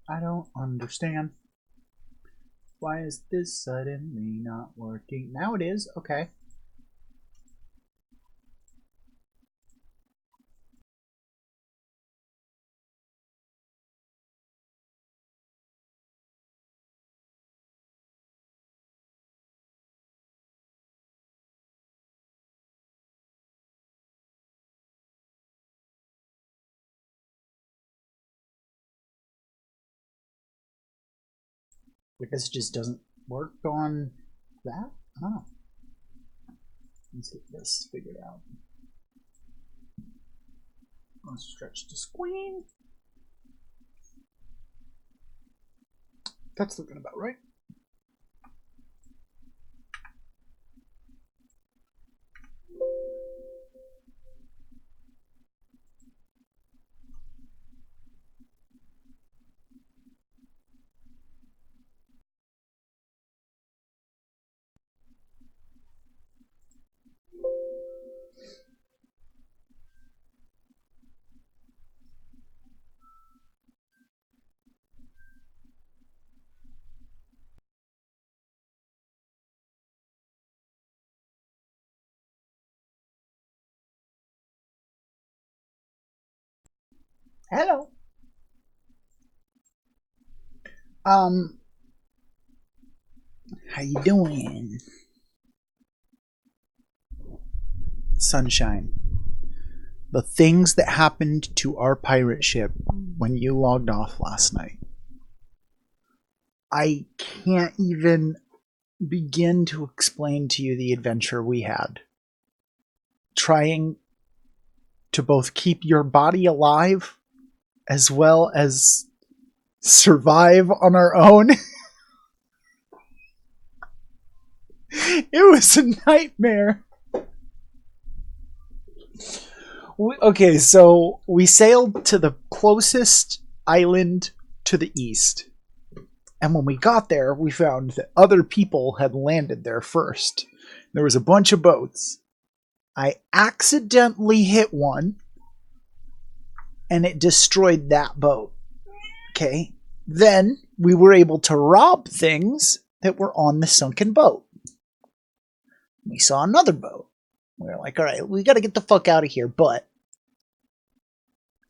I don't understand. Why is this suddenly not working? Now it is. Okay. I guess it just doesn't work on that? Oh. Let's get this figured out. Let's stretch the screen. That's looking about right. Hello. Um, how you doing? Sunshine. The things that happened to our pirate ship when you logged off last night. I can't even begin to explain to you the adventure we had. Trying to both keep your body alive as well as survive on our own. It was a nightmare. Okay, so we sailed to the closest island to the east. And when we got there, we found that other people had landed there first. There was a bunch of boats. I accidentally hit one, and it destroyed that boat. Okay. Then we were able to rob things that were on the sunken boat. We saw another boat. We were like, all right, we got to get the fuck out of here, but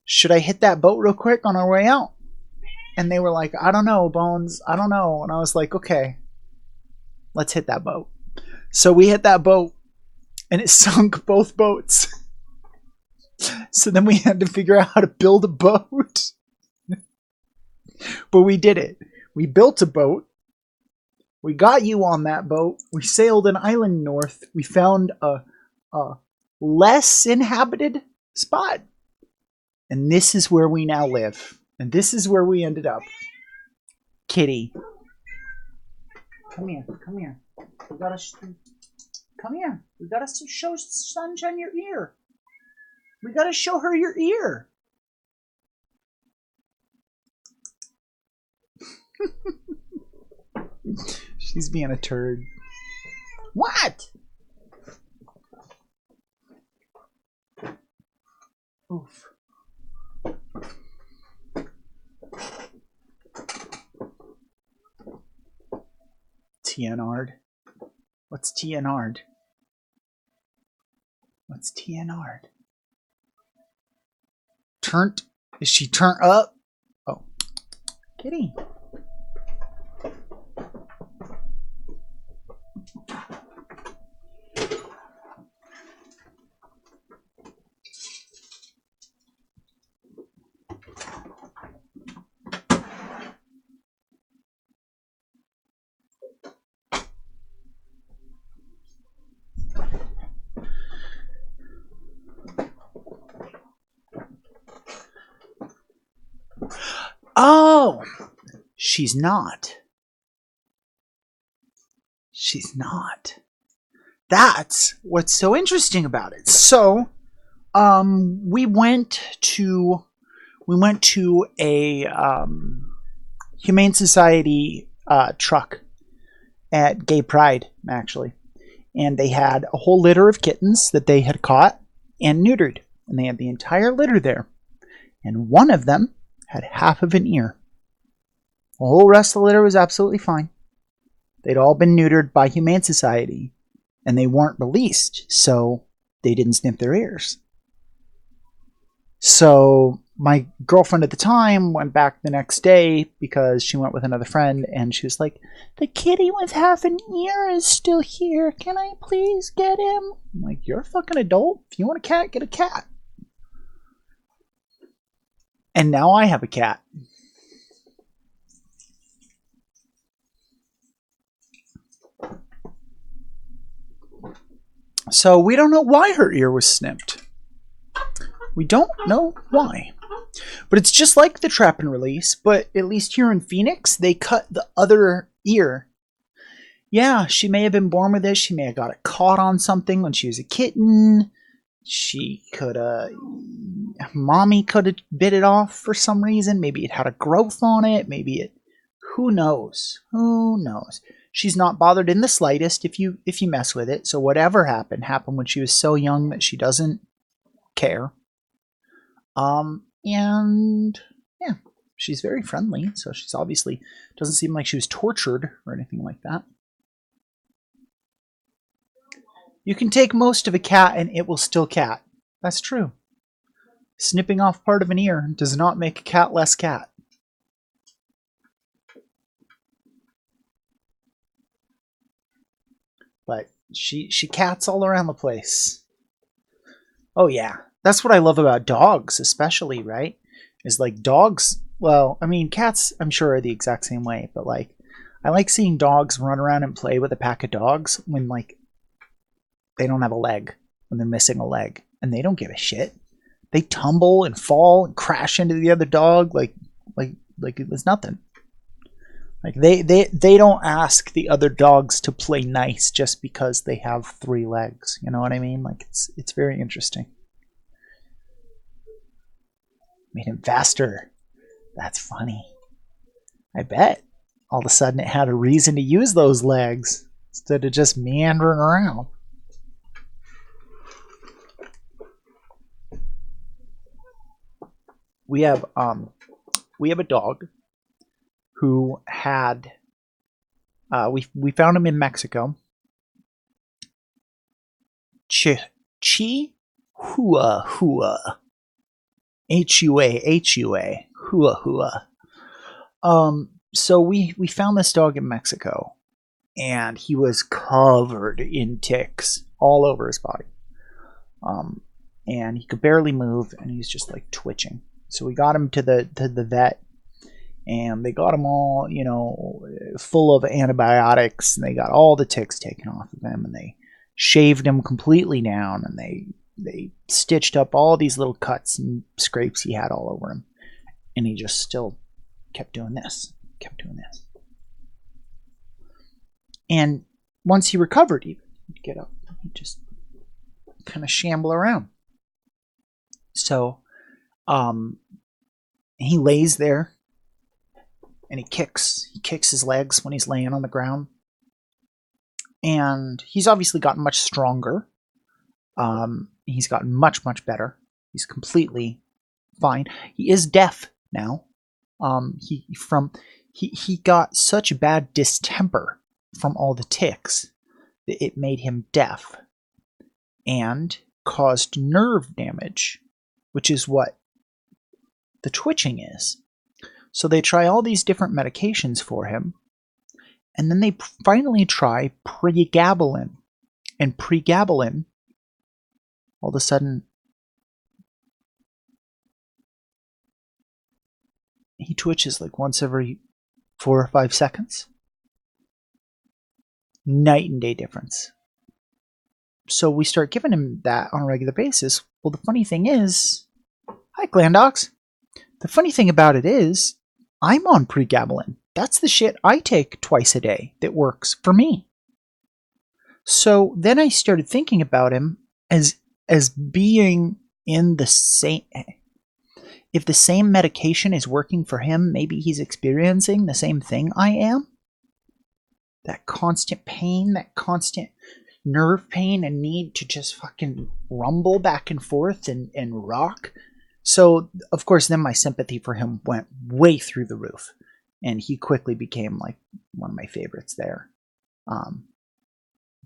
should I hit that boat real quick on our way out? And they were like, I don't know, Bones. I don't know. And I was like, okay, let's hit that boat. So we hit that boat, and it sunk both boats. So then we had to figure out how to build a boat. But we did it. We built a boat. We got you on that boat. We sailed an island north. We found a less inhabited spot. And this is where we now live. And this is where we ended up. Kitty. Come here. Come here. We gotta come here. We gotta show Sunshine your ear. We gotta show her your ear. She's being a turd. What? Oof. TNR'd. What's TNR'd? What's TNR'd? Turned? Is she turned up? Oh. Kitty. Oh, she's not. She's not. That's what's so interesting about it. So, we went to a Humane Society truck at Gay Pride, actually, and they had a whole litter of kittens that they had caught and neutered, and they had the entire litter there, and one of them had half of an ear. The whole rest of the litter was absolutely fine. They'd all been neutered by Humane Society, and they weren't released, so they didn't snip their ears. So my girlfriend at the time went back the next day because she went with another friend, and she was like, the kitty with half an ear is still here. Can I please get him? I'm like, you're a fucking adult. If you want a cat, get a cat. And now I have a cat. So we don't know why her ear was snipped. We don't know why. But it's just like the trap and release, but at least here in Phoenix, they cut the other ear. Yeah, she may have been born with this. She may have got it caught on something when she was a kitten. She could have... Mommy could have bit it off for some reason. Maybe it had a growth on it. Maybe it... Who knows? Who knows? She's not bothered in the slightest if you mess with it. So whatever happened when she was so young that she doesn't care. And yeah, she's very friendly. So she's obviously doesn't seem like she was tortured or anything like that. You can take most of a cat and it will still cat. That's true. Snipping off part of an ear does not make a cat less cat. But she cats all around the place. Oh yeah. That's what I love about dogs, especially, right? Is like dogs, well, I mean, cats I'm sure are the exact same way, but like I like seeing dogs run around and play with a pack of dogs when like they don't have a leg, when they're missing a leg, and they don't give a shit. They tumble and fall and crash into the other dog like it was nothing. Like they don't ask the other dogs to play nice just because they have 3 legs. You know what I mean? Like it's very interesting. Made him faster. That's funny. I bet. All of a sudden it had a reason to use those legs instead of just meandering around. We have a dog who had we found him in Mexico. Hua Hua. Hua. So we found this dog in Mexico, and he was covered in ticks all over his body. And he could barely move, and he's just like twitching. So we got him to the vet, and they got him all, full of antibiotics, and they got all the ticks taken off of him, and they shaved him completely down, and they stitched up all these little cuts and scrapes he had all over him. And he just still kept doing this. And once he recovered, he'd get up. He'd just kind of shamble around. So, he lays there, and he kicks his legs when he's laying on the ground. And he's obviously gotten much stronger. He's gotten much, much better. He's completely fine. He is deaf now. He got such bad distemper from all the ticks that it made him deaf and caused nerve damage, which is what the twitching is. So they try all these different medications for him, and then they finally try pregabalin. And pregabalin, all of a sudden, he twitches like once every 4 or 5 seconds. Night and day difference. So we start giving him that on a regular basis. Well, the funny thing is, hi Glandox. The funny thing about it is, I'm on pregabalin. That's the shit I take twice a day that works for me. So then I started thinking about him as being in the same... If the same medication is working for him, maybe he's experiencing the same thing I am. That constant pain, that constant nerve pain and need to just fucking rumble back and forth and rock. So, of course, then my sympathy for him went way through the roof. and he quickly became like one of my favorites there.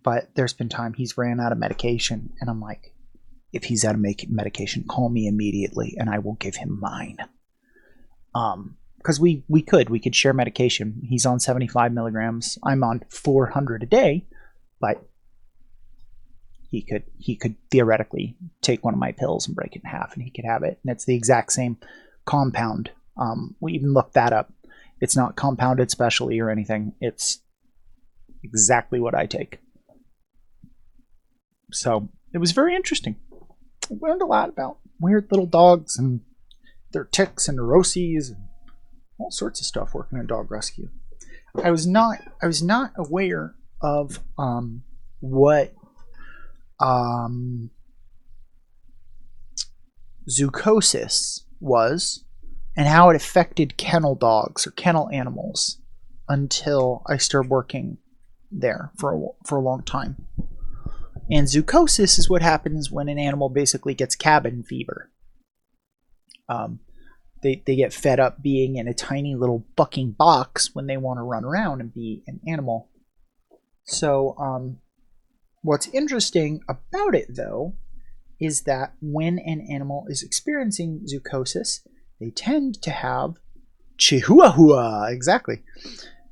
But there's been time he's ran out of medication, and I'm like, if he's out of medication, call me immediately, and I will give him mine. Because we could share medication. He's on 75 milligrams. I'm on 400 a day, but he could theoretically take one of my pills and break it in half, and he could have it. And it's the exact same compound. We even looked that up. It's not compounded specially or anything. It's exactly what I take. So it was very interesting. I learned a lot about weird little dogs and their tics and neuroses and all sorts of stuff working in dog rescue. I was not aware of what zoochosis was and how it affected kennel dogs or kennel animals until I started working there for a long time. And zoochosis is what happens when an animal basically gets cabin fever. They get fed up being in a tiny little bucking box when they want to run around and be an animal. So what's interesting about it, though, is that when an animal is experiencing zoochosis, they tend to have chihuahua. Exactly.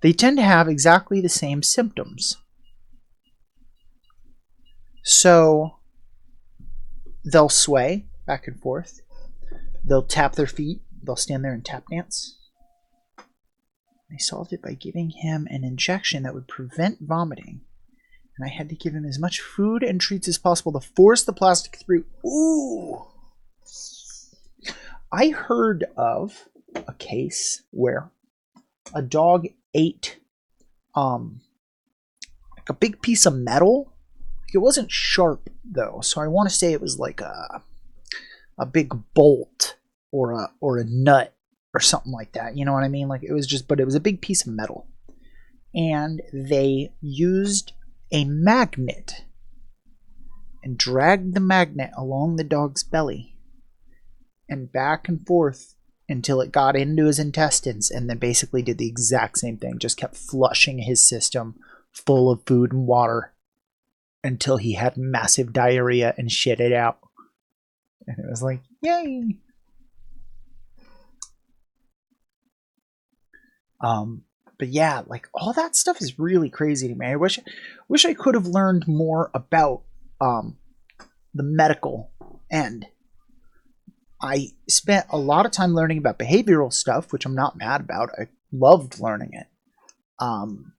They tend to have exactly the same symptoms. So they'll sway back and forth. They'll tap their feet. They'll stand there and tap dance. They solved it by giving him an injection that would prevent vomiting. And I had to give him as much food and treats as possible to force the plastic through. Ooh! I heard of a case where a dog ate like a big piece of metal. It wasn't sharp though, so I want to say it was like a big bolt or a nut or something like that. You know what I mean? Like it was a big piece of metal, and they used a magnet and dragged the magnet along the dog's belly and back and forth until it got into his intestines, and then basically did the exact same thing. Just kept flushing his system full of food and water until he had massive diarrhea and shit it out. And it was like, yay! But yeah, like all that stuff is really crazy to me. I wish I could have learned more about the medical end. I spent a lot of time learning about behavioral stuff, which I'm not mad about. I loved learning it.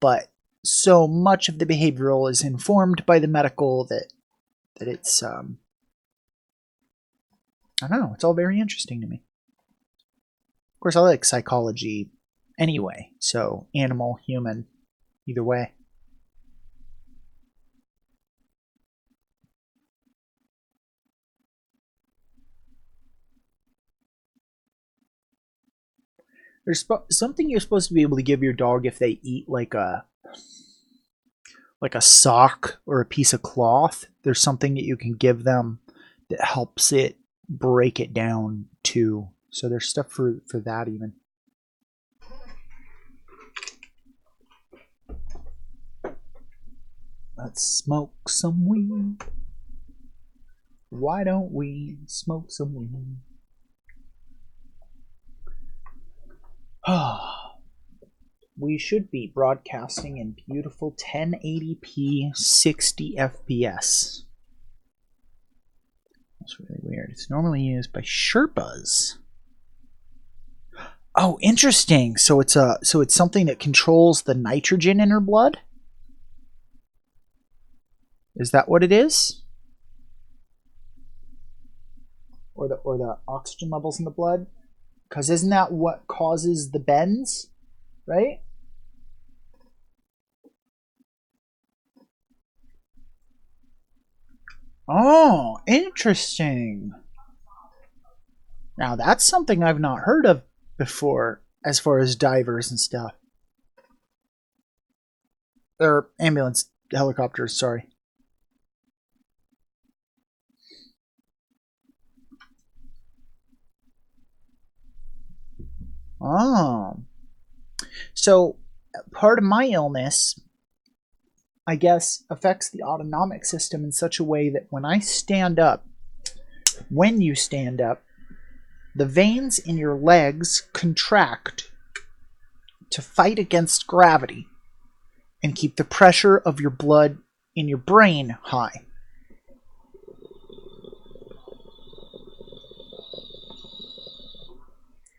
But so much of the behavioral is informed by the medical that it's I don't know, it's all very interesting to me. Of course, I like psychology anyway, so animal, human, either way. There's something you're supposed to be able to give your dog if they eat like a sock or a piece of cloth. There's something that you can give them that helps it break it down too. So there's stuff for that even. Let's smoke some weed. Why don't we smoke some weed? We should be broadcasting in beautiful 1080p 60 FPS. That's really weird. It's normally used by Sherpas. Oh, interesting. So it's something that controls the nitrogen in her blood? Is that what it is? Or the oxygen levels in the blood? Because isn't that what causes the bends? Right? Oh, interesting. Now that's something I've not heard of before as far as divers and stuff. Or ambulance helicopters, sorry. Oh. So part of my illness, I guess, affects the autonomic system in such a way that when you stand up, the veins in your legs contract to fight against gravity and keep the pressure of your blood in your brain high.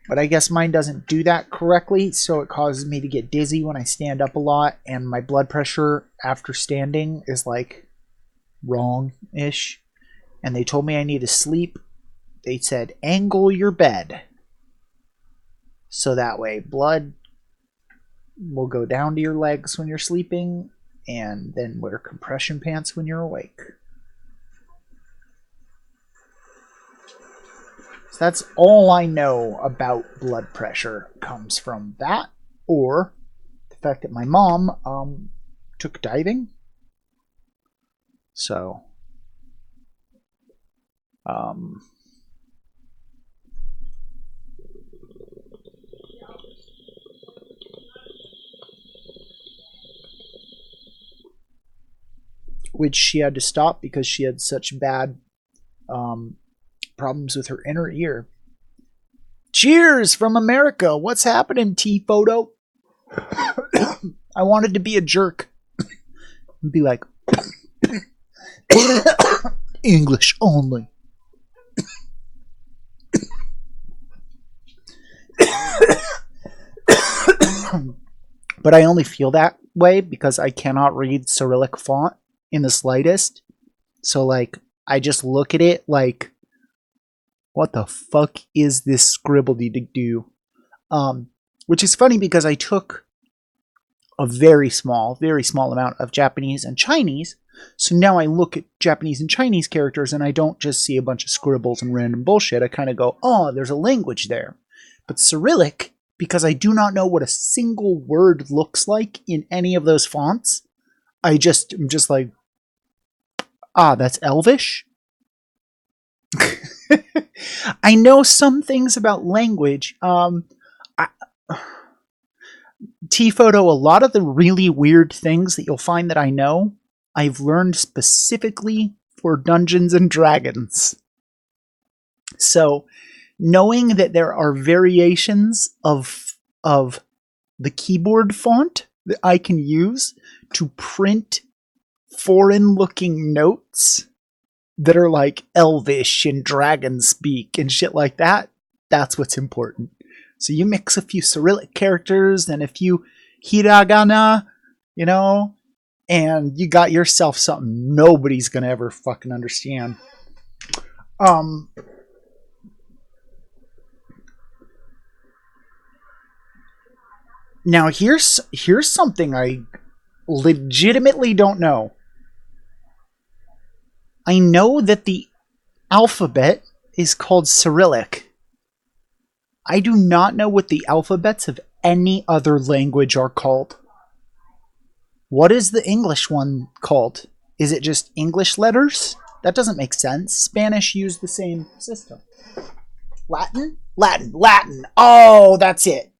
But I guess mine doesn't do that correctly, so it causes me to get dizzy when I stand up a lot, and my blood pressure after standing is like wrong-ish. And they told me I need to sleep. They said, angle your bed. So that way blood will go down to your legs when you're sleeping, and then wear compression pants when you're awake. So that's all I know about blood pressure. Comes from that, or the fact that my mom took diving. So, which she had to stop because she had such bad problems with her inner ear. Cheers from America. What's happening, T-Photo? I wanted to be a jerk and be like, English only. But I only feel that way because I cannot read Cyrillic font in the slightest. So, like, I just look at it like, what the fuck is this scribbly-do? Which is funny because I took a very small amount of Japanese and Chinese. So now I look at Japanese and Chinese characters and I don't just see a bunch of scribbles and random bullshit. I kind of go, oh, there's a language there. But Cyrillic, because I do not know what a single word looks like in any of those fonts, I'm just like, that's Elvish? I know some things about language. T-Photo, a lot of the really weird things that you'll find that I know, I've learned specifically for Dungeons and Dragons. So, knowing that there are variations of the keyboard font that I can use to print foreign-looking notes that are like Elvish and dragon speak and shit like that, that's what's important. So you mix a few Cyrillic characters and a few hiragana, and you got yourself something nobody's gonna ever fucking understand. Now here's something I legitimately don't know. I know that the alphabet is called Cyrillic. I do not know what the alphabets of any other language are called. What is the English one called? Is it just English letters? That doesn't make sense. Spanish used the same system. Latin? Latin. Oh, that's it.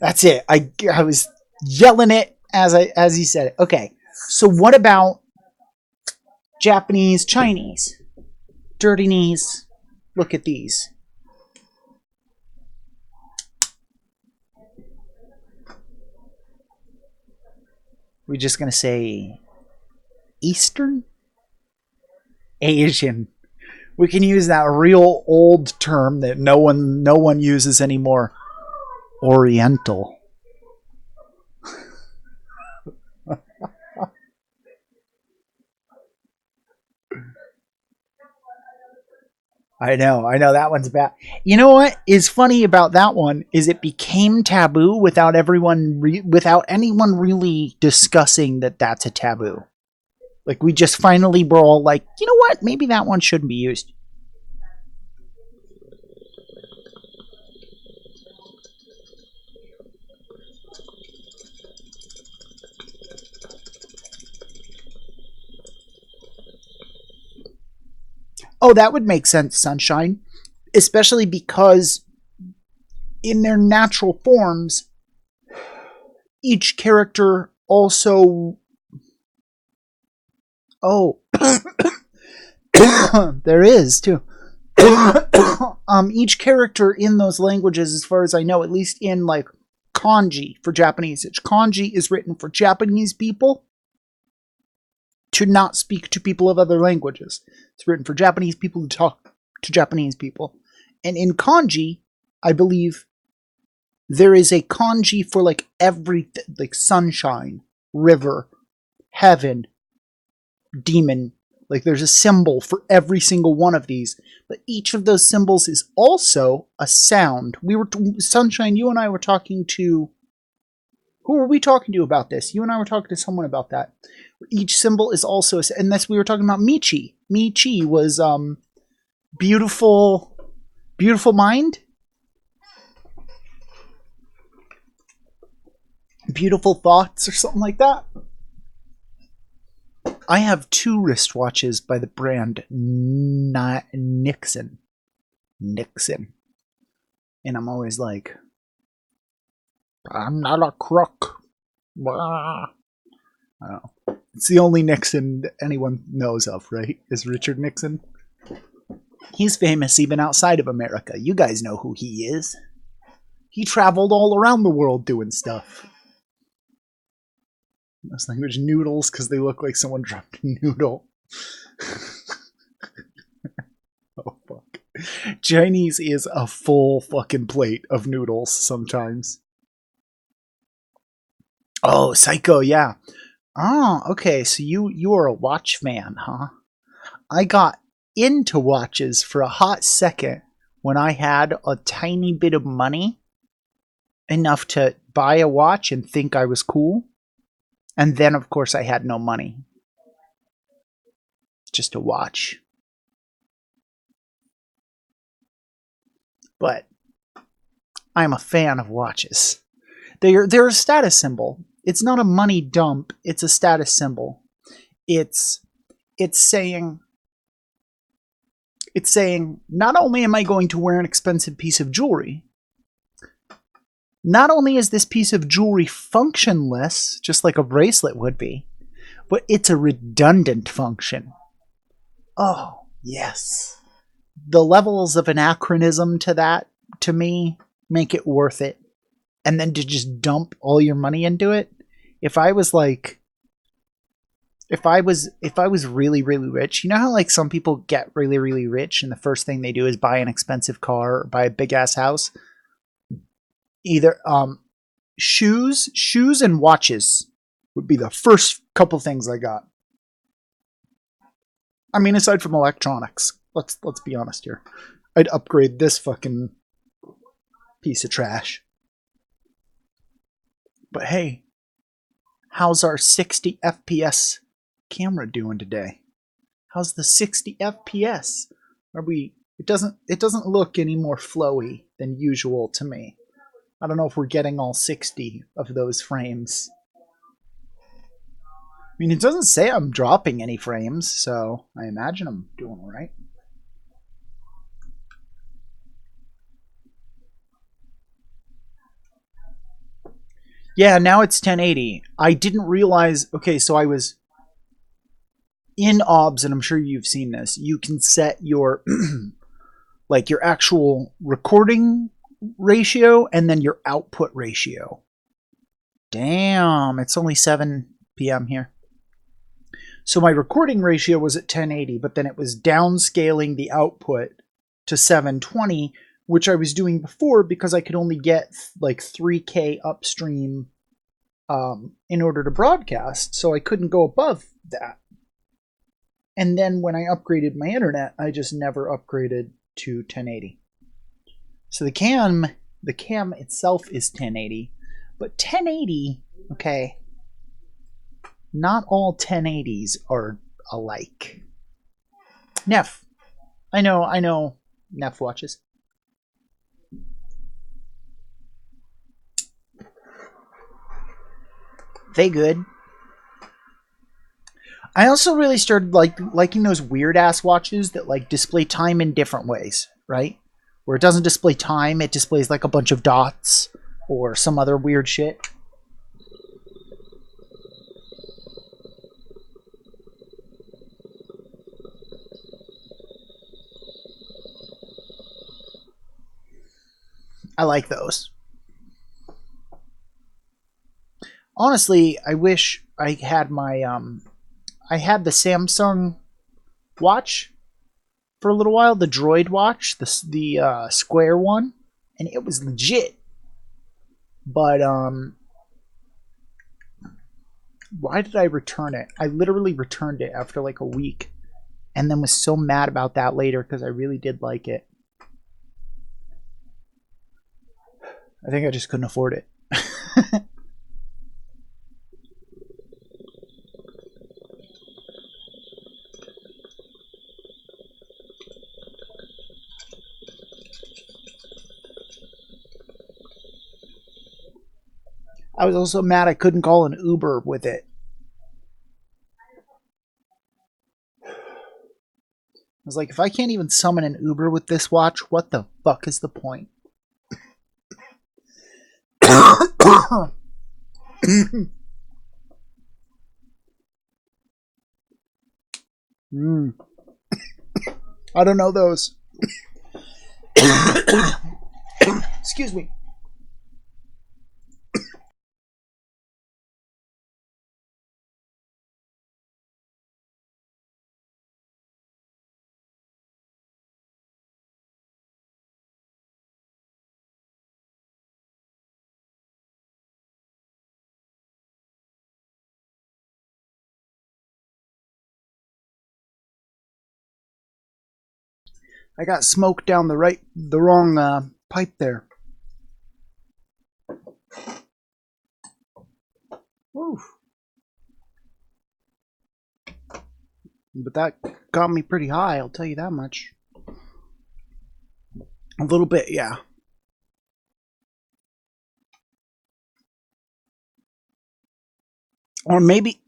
I was yelling it as he said it. Okay. So what about Japanese, Chinese? Dirty knees. Look at these. We're just going to say Eastern? Asian. We can use that real old term that no one uses anymore. Oriental. I know that one's bad. You know what is funny about that one is it became taboo without anyone really discussing that that's a taboo. Like we just finally were all like, you know what? Maybe that one shouldn't be used. Oh, that would make sense, Sunshine. Especially because in their natural forms, each character also... Oh, there is, too. Each character in those languages, as far as I know, at least in, like, kanji for Japanese, kanji is written for Japanese people to not speak to people of other languages. It's written for Japanese people to talk to Japanese people. And in kanji, I believe there is a kanji for, like, everything, like sunshine, river, heaven, demon. Like, there's a symbol for every single one of these. But each of those symbols is also a sound. Sunshine, you and I were talking to... Who were we talking to about this? You and I were talking to someone about that. Each symbol is also... And this, we were talking about Michi. Michi was beautiful mind? Beautiful thoughts or something like that. I have 2 wristwatches by the brand Nixon. And I'm always like, I'm not a crook. I don't know. It's the only Nixon anyone knows of, right? Is Richard Nixon. He's famous even outside of America. You guys know who he is. He traveled all around the world doing stuff. This language noodles because they look like someone dropped a noodle. Oh, fuck. Chinese is a full fucking plate of noodles sometimes. Oh, Psycho, yeah. Oh, okay, so you are a watch fan, huh? I got into watches for a hot second when I had a tiny bit of money, enough to buy a watch and think I was cool. And then, of course, I had no money. Just a watch. But I'm a fan of watches. They're a status symbol. It's not a money dump. It's a status symbol. It's saying, not only am I going to wear an expensive piece of jewelry, not only is this piece of jewelry functionless, just like a bracelet would be, but it's a redundant function. Oh, yes. The levels of anachronism to that, to me, make it worth it. And then to just dump all your money into it. If I was really, really rich, you know how like some people get really, really rich and the first thing they do is buy an expensive car or buy a big ass house? Either shoes and watches would be the first couple things I got. I mean, aside from electronics, let's be honest here. I'd upgrade this fucking piece of trash. But hey, how's our 60 FPS camera doing today? How's the 60 FPS? It doesn't look any more flowy than usual to me. I don't know if we're getting all 60 of those frames. I mean, it doesn't say I'm dropping any frames, so I imagine I'm doing all right. Yeah, now it's 1080. I didn't realize... Okay, so I was... In OBS, and I'm sure you've seen this, you can set your... like, your actual recording ratio and then your output ratio. Damn, it's only 7 p.m. here. So my recording ratio was at 1080, but then it was downscaling the output to 720, which I was doing before because I could only get like 3K upstream in order to broadcast, so I couldn't go above that. And then when I upgraded my internet, I just never upgraded to 1080. So the cam itself is 1080, but 1080, okay, not all 1080s are alike. Neff, I know Neff watches. They good. I also really started liking those weird ass watches that like display time in different ways, right? Where it doesn't display time, it displays like a bunch of dots or some other weird shit. I like those. Honestly, I wish I had my I had the Samsung watch for a little while, the Droid watch, the square one, and it was legit. But why did I return it? I literally returned it after like a week, and then was so mad about that later because I really did like it. I think I just couldn't afford it. I was also mad I couldn't call an Uber with it. I was like, if I can't even summon an Uber with this watch, what the fuck is the point? I don't know those. Excuse me. I got smoke down the wrong pipe there. Woo. But that got me pretty high, I'll tell you that much. A little bit, yeah. Or maybe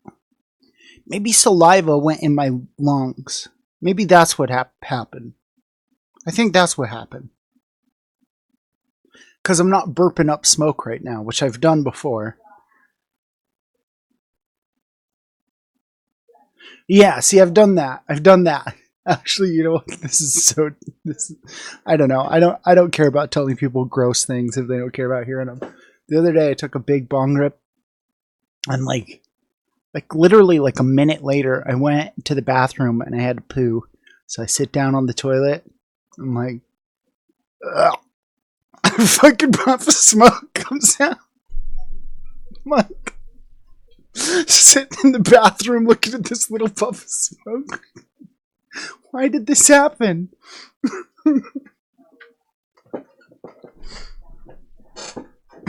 saliva went in my lungs. Maybe that's what happened. I think that's what happened. Because I'm not burping up smoke right now, which I've done before. Yeah, see, I've done that. Actually, you know what? I don't know. I don't care about telling people gross things if they don't care about hearing them. The other day I took a big bong rip, and like literally like a minute later I went to the bathroom and I had to poo. So I sit down on the toilet. I'm like, ugh. A fucking puff of smoke comes out. I'm like, sitting in the bathroom looking at this little puff of smoke. Why did this happen?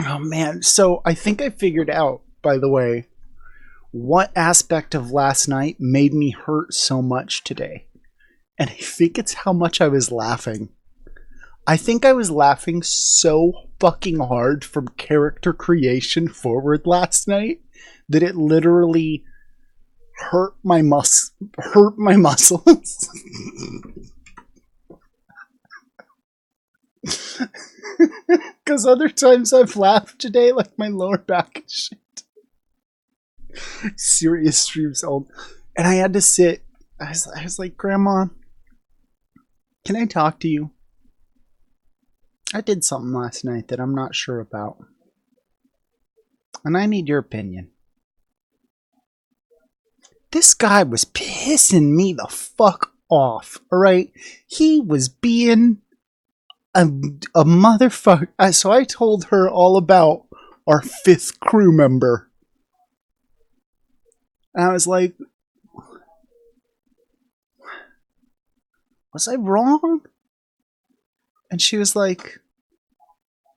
Oh man, so I think I figured out, by the way, what aspect of last night made me hurt so much today. And I think it's how much I was laughing. I think I was laughing so fucking hard from character creation forward last night that it literally hurt my muscles. Because other times I've laughed today, like my lower back is shit. Serious streams old. And I had to sit. I was like, Grandma, can I talk to you? I did something last night that I'm not sure about. And I need your opinion. This guy was pissing me the fuck off, alright? He was being a motherfucker. So I told her all about our 5th crew member. And I was like, was I wrong? And she was like,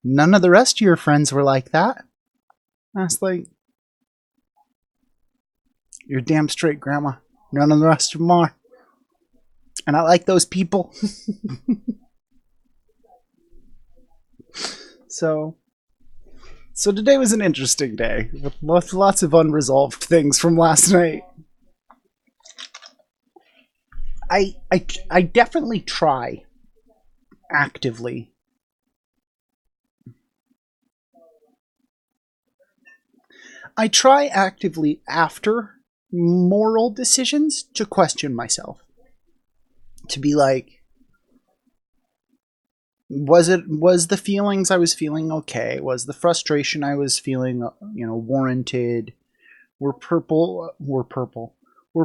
none of the rest of your friends were like that. And I was like, you're damn straight, Grandma. None of the rest of them are. And I like those people. So today was an interesting day with lots of unresolved things from last night. I definitely try actively. I try actively after moral decisions to question myself. To be like, Was the feelings I was feeling okay? Was the frustration I was feeling, warranted? Were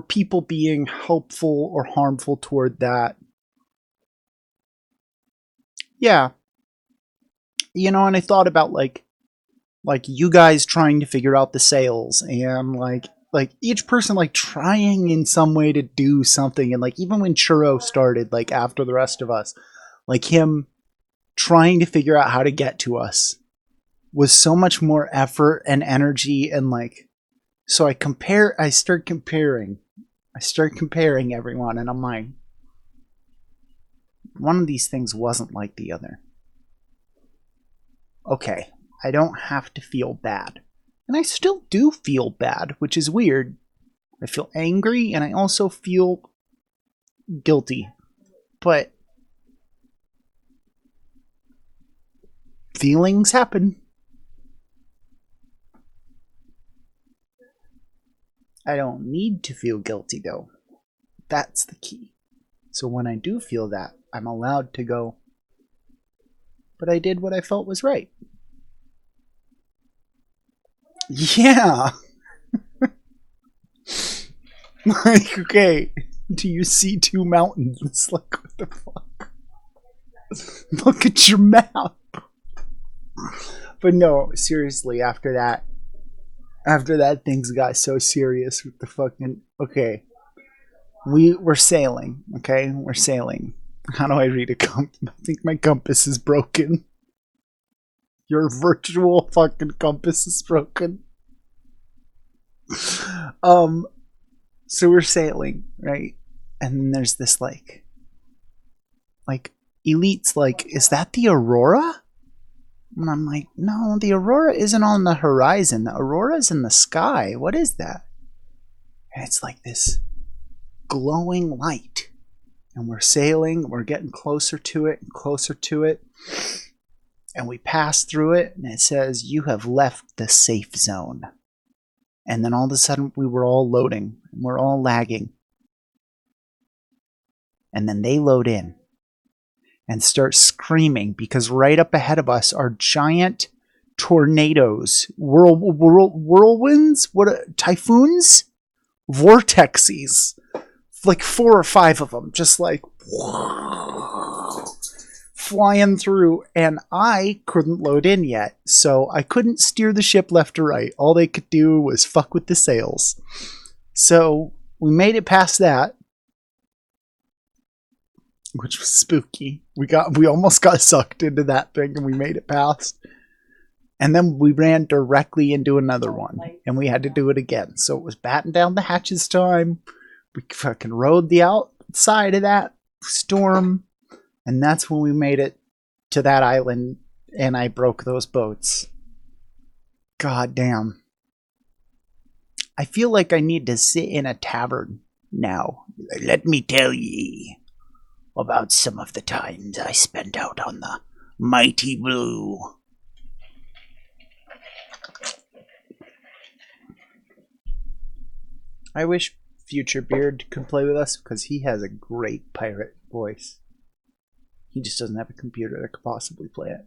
people being helpful or harmful toward that? Yeah. And I thought about like you guys trying to figure out the sales, and like each person like trying in some way to do something, and like even when Churro started, like after the rest of us, like him trying to figure out how to get to us was so much more effort and energy, and like so I start comparing everyone, and I'm like, one of these things wasn't like the other. Okay, I don't have to feel bad. And I still do feel bad, which is weird. I feel angry and I also feel guilty. But feelings happen. I don't need to feel guilty though. That's the key. So when I do feel that, I'm allowed to go, but I did what I felt was right. Yeah. Like, okay, do you see two mountains? Like, what the fuck? Look at your map. But no, seriously, after that things got so serious with the fucking, okay. We're sailing, okay? We're sailing. How do I read a compass? I think my compass is broken. Your virtual fucking compass is broken. So we're sailing, right? And then there's this like elites, like, is that the aurora? And I'm like, no, the aurora isn't on the horizon. The aurora's in the sky. What is that? And it's like this glowing light. And we're sailing, we're getting closer to it and closer to it. And we pass through it, and it says, you have left the safe zone. And then all of a sudden, we were all loading, and we're all lagging. And then they load in and start screaming because right up ahead of us are giant tornadoes, whirlwinds, typhoons, vortexes, like 4 or 5 of them, just like flying through, and I couldn't load in yet, so I couldn't steer the ship left or right. All they could do was fuck with the sails. So we made it past that, which was spooky. We almost got sucked into that thing, and we made it past. And then we ran directly into another one, and we had to do it again. So it was batten down the hatches time. We fucking rode the outside of that storm, and that's when we made it to that island, and I broke those boats. God damn. I feel like I need to sit in a tavern now. Let me tell ye about some of the times I spent out on the mighty blue. I wish Future Beard could play with us because he has a great pirate voice. He just doesn't have a computer that could possibly play it.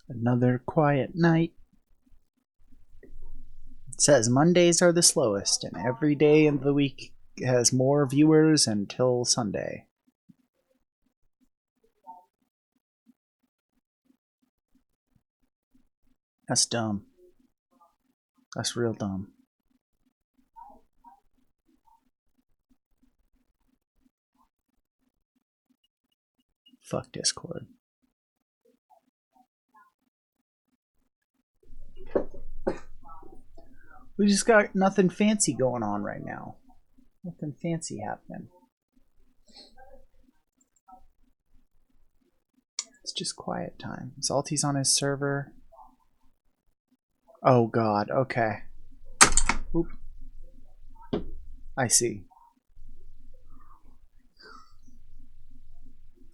Another quiet night. It says Mondays are the slowest, and every day of the week has more viewers until Sunday. That's dumb. That's real dumb. Fuck Discord. We just got nothing fancy going on right now. Nothing fancy happening. Let's just quiet time. Zalty's on his server. Oh god, okay. Oop. I see.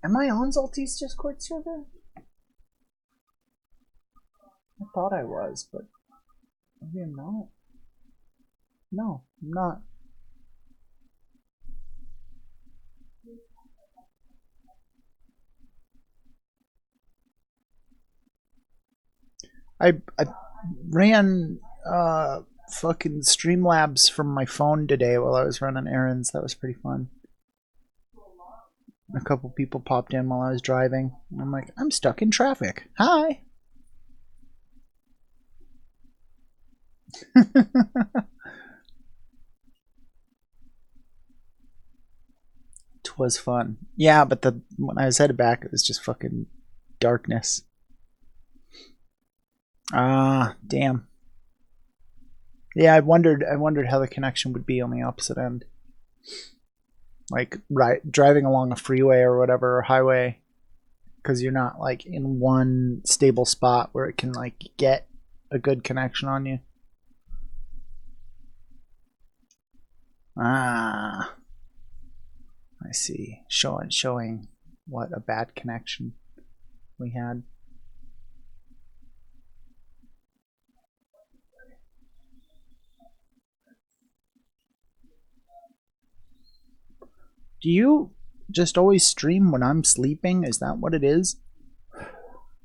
Am I on Zalty's Discord server? I thought I was, but maybe I'm not. No, I'm not. I ran fucking Streamlabs from my phone today while I was running errands. That was pretty fun. A couple people popped in while I was driving. I'm like, I'm stuck in traffic. Hi. Twas fun. Yeah, but when I was headed back, it was just fucking darkness. Ah, damn. Yeah, I wondered how the connection would be on the opposite end. Like driving along a freeway or whatever, or highway, because you're not like in one stable spot where it can like get a good connection on you. Ah, I see. Showing what a bad connection we had. Do you just always stream when I'm sleeping? Is that what it is?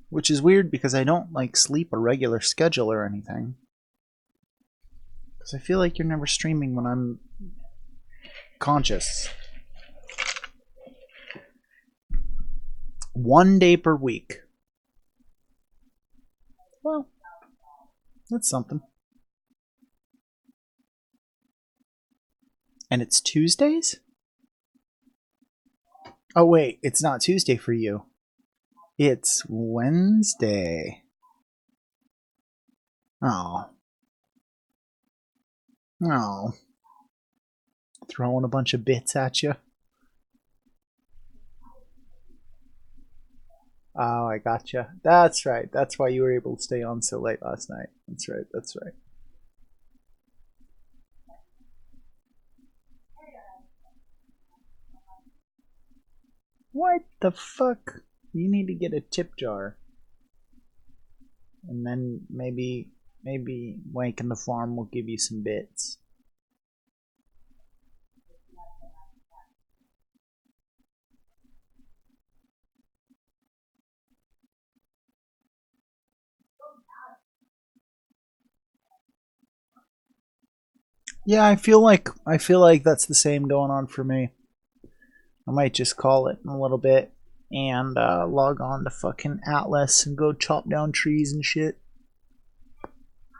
Which is weird because I don't like sleep a regular schedule or anything. Because I feel like you're never streaming when I'm conscious. 1 day per week. Well, that's something. And it's Tuesdays? Oh wait, it's not Tuesday for you. It's Wednesday. Oh. Oh. Throwing a bunch of bits at you. Oh, I gotcha. That's right. That's why you were able to stay on so late last night. That's right. That's right. What the fuck? You need to get a tip jar. And then maybe Wank in the farm will give you some bits. Yeah, I feel like that's the same going on for me. I might just call it in a little bit and log on to fucking Atlas and go chop down trees and shit.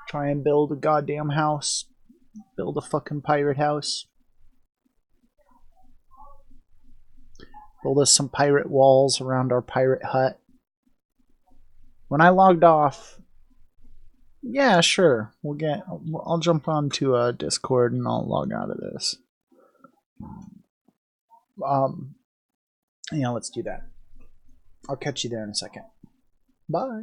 Try and build a goddamn house. Build a fucking pirate house. Build us some pirate walls around our pirate hut. When I logged off, yeah, sure. I'll jump onto Discord and I'll log out of this. Yeah, let's do that. I'll catch you there in a second. Bye.